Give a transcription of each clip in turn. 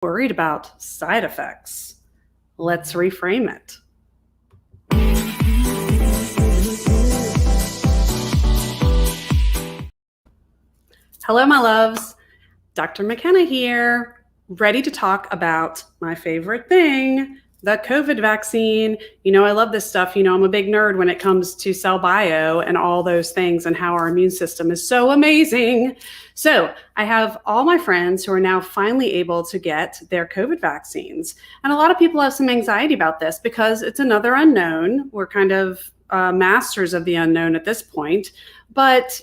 Worried about side effects. Let's reframe it. Hello, my loves. Dr. McKenna here, ready to talk about my favorite thing, the COVID vaccine. You know, I love this stuff. You know, I'm a big nerd when it comes to cell bio and all those things and how our immune system is so amazing. So I have all my friends who are now finally able to get their COVID vaccines. And a lot of people have some anxiety about this because it's another unknown. We're kind of masters of the unknown at this point. But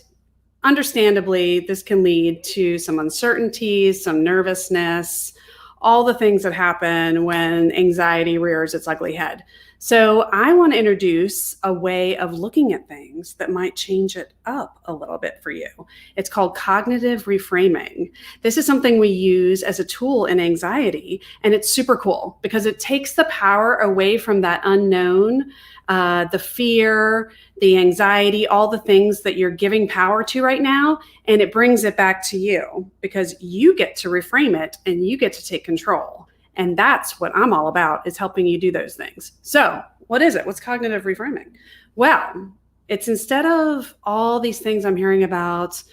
understandably, this can lead to some uncertainties, some nervousness, all the things that happen when anxiety rears its ugly head. So I want to introduce a way of looking at things that might change it up a little bit for you. It's called cognitive reframing. This is something we use as a tool in anxiety, and it's super cool because it takes the power away from that unknown, the fear, the anxiety, all the things that you're giving power to right now, and it brings it back to you because you get to reframe it and you get to take control. And that's what I'm all about, is helping you do those things. So what is it? What's cognitive reframing? Well, it's instead of all these things I'm hearing about,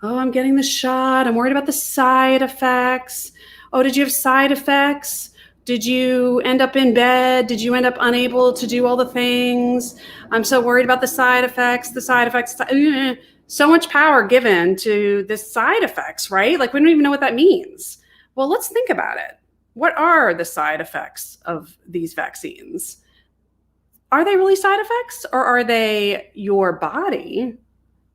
oh, I'm getting the shot, I'm worried about the side effects. Oh, did you have side effects? Did you end up in bed? Did you end up unable to do all the things? I'm so worried about the side effects. So much power given to the side effects, right? Like, we don't even know what that means. Well, let's think about it. What are the side effects of these vaccines? Are they really side effects, or are they your body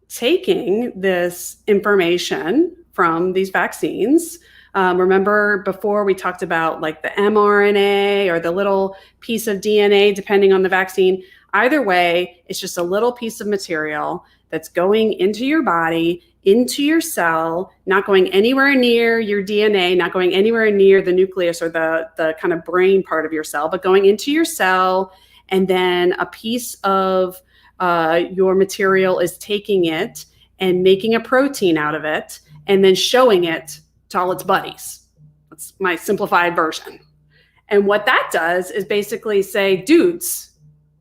taking this information from these vaccines? Remember before we talked about like the mRNA or the little piece of DNA, depending on the vaccine. Either way, it's just a little piece of material that's going into your body, into your cell, not going anywhere near your DNA, not going anywhere near the nucleus or the kind of brain part of your cell, but going into your cell. And then a piece of your material is taking it and making a protein out of it and then showing it to all its buddies. That's my simplified version. And what that does is basically say, dudes,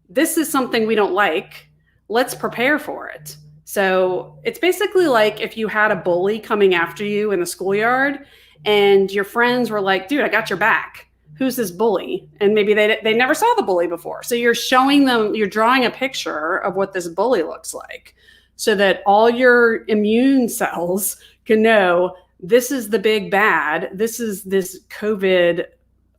this is something we don't like. Let's prepare for it. So it's basically like if you had a bully coming after you in the schoolyard and your friends were like, dude, I got your back. Who's this bully? And maybe they never saw the bully before. So you're showing them, you're drawing a picture of what this bully looks like so that all your immune cells can know this is the big bad. This is this COVID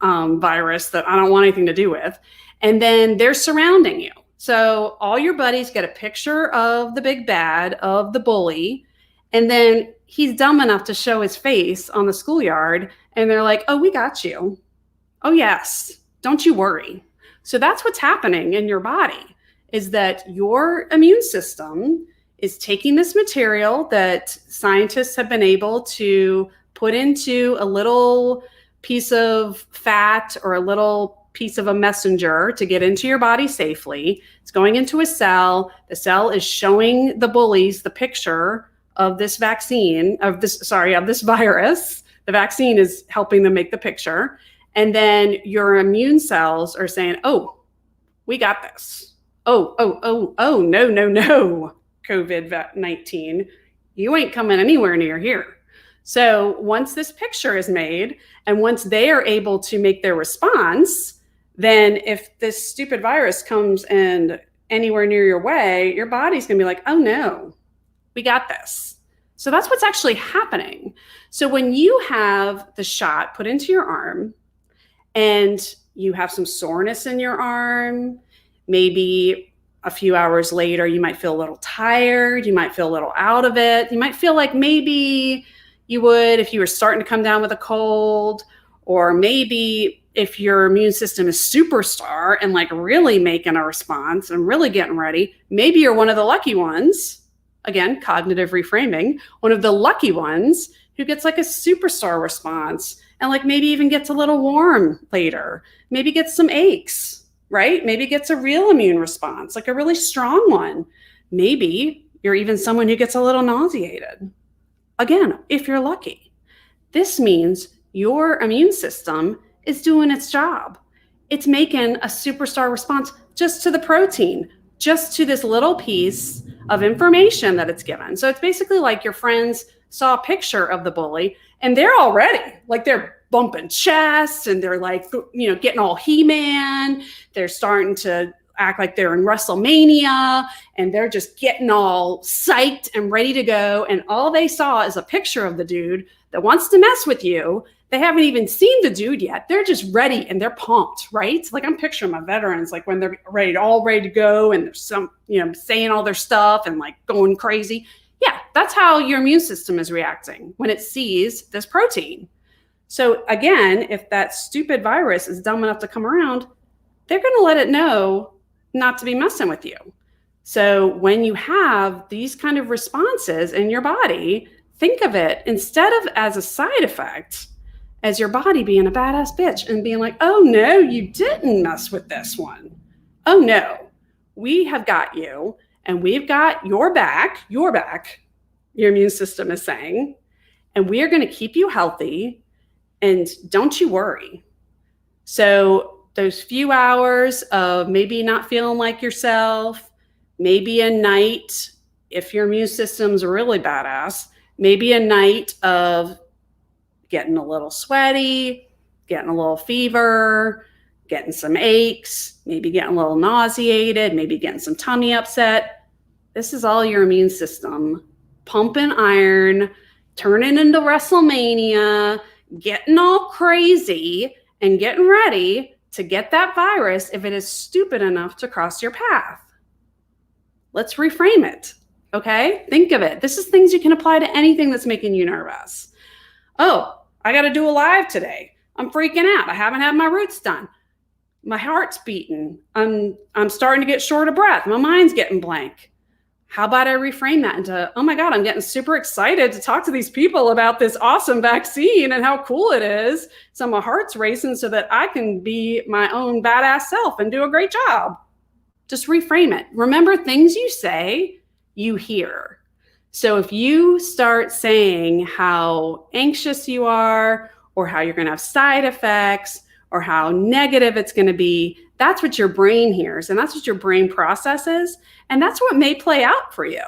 virus that I don't want anything to do with. And then they're surrounding you. So all your buddies get a picture of the big bad, of the bully, and then he's dumb enough to show his face on the schoolyard, and they're like, oh, we got you. Oh, yes. Don't you worry. So that's what's happening in your body, is that your immune system is taking this material that scientists have been able to put into a little piece of fat or a little piece of a messenger to get into your body safely. It's going into a cell. The cell is showing the bullies the picture of this vaccine, of this virus. The vaccine is helping them make the picture. And then your immune cells are saying, oh, we got this. Oh, no, COVID-19. You ain't coming anywhere near here. So once this picture is made and once they are able to make their response, then if this stupid virus comes and anywhere near your way, your body's going to be like, oh no, we got this. So that's what's actually happening. So when you have the shot put into your arm and you have some soreness in your arm, maybe a few hours later, you might feel a little tired. You might feel a little out of it. You might feel like maybe you would if you were starting to come down with a cold, or maybe if your immune system is superstar and like really making a response and really getting ready, maybe you're one of the lucky ones, again, cognitive reframing, one of the lucky ones who gets like a superstar response and like maybe even gets a little warm later, maybe gets some aches, right? Maybe gets a real immune response, like a really strong one. Maybe you're even someone who gets a little nauseated. Again, if you're lucky. This means your immune system is doing its job. It's making a superstar response just to the protein, just to this little piece of information that it's given. So it's basically like your friends saw a picture of the bully and they're all ready. Like they're bumping chests and they're like, getting all He-Man. They're starting to act like they're in WrestleMania and they're just getting all psyched and ready to go. And all they saw is a picture of the dude that wants to mess with you. They haven't even seen the dude yet. They're just ready and they're pumped, right? Like I'm picturing my veterans, like when they're all ready to go and there's some, saying all their stuff and like going crazy. Yeah, that's how your immune system is reacting when it sees this protein. So again, if that stupid virus is dumb enough to come around, they're going to let it know not to be messing with you. So when you have these kind of responses in your body, think of it instead of as a side effect, as your body being a badass bitch and being like, oh no, you didn't mess with this one. Oh no, we have got you and we've got your back, your immune system is saying, and we are going to keep you healthy and don't you worry. So those few hours of maybe not feeling like yourself, maybe a night, if your immune system's really badass, maybe a night of getting a little sweaty, getting a little fever, getting some aches, maybe getting a little nauseated, maybe getting some tummy upset. This is all your immune system pumping iron, turning into WrestleMania, getting all crazy and getting ready to get that virus if it is stupid enough to cross your path. Let's reframe it, okay? Think of it. This is things you can apply to anything that's making you nervous. Oh, I got to do a live today. I'm freaking out. I haven't had my roots done. My heart's beating. I'm starting to get short of breath. My mind's getting blank. How about I reframe that into, oh my God, I'm getting super excited to talk to these people about this awesome vaccine and how cool it is. So my heart's racing so that I can be my own badass self and do a great job. Just reframe it. Remember, things you say, you hear. So if you start saying how anxious you are or how you're going to have side effects or how negative it's going to be, that's what your brain hears and that's what your brain processes. And that's what may play out for you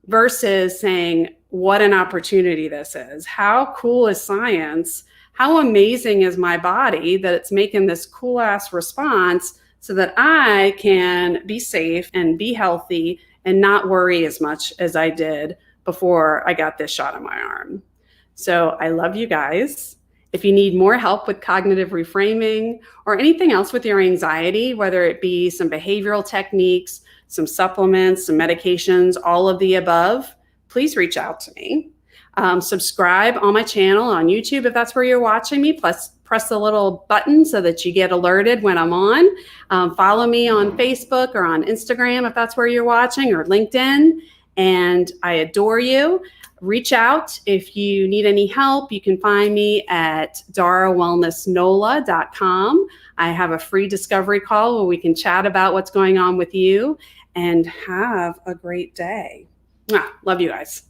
versus saying, what an opportunity this is. How cool is science? How amazing is my body that it's making this cool ass response so that I can be safe and be healthy and not worry as much as I did before I got this shot in my arm. So I love you guys. If you need more help with cognitive reframing or anything else with your anxiety, whether it be some behavioral techniques, some supplements, some medications, all of the above, please reach out to me. Subscribe on my channel on YouTube if that's where you're watching me. Plus, press the little button so that you get alerted when I'm on. Follow me on Facebook or on Instagram if that's where you're watching, or LinkedIn. And I adore you. Reach out if you need any help. You can find me at darawellnessnola.com. I have a free discovery call where we can chat about what's going on with you, and have a great day. Love you guys.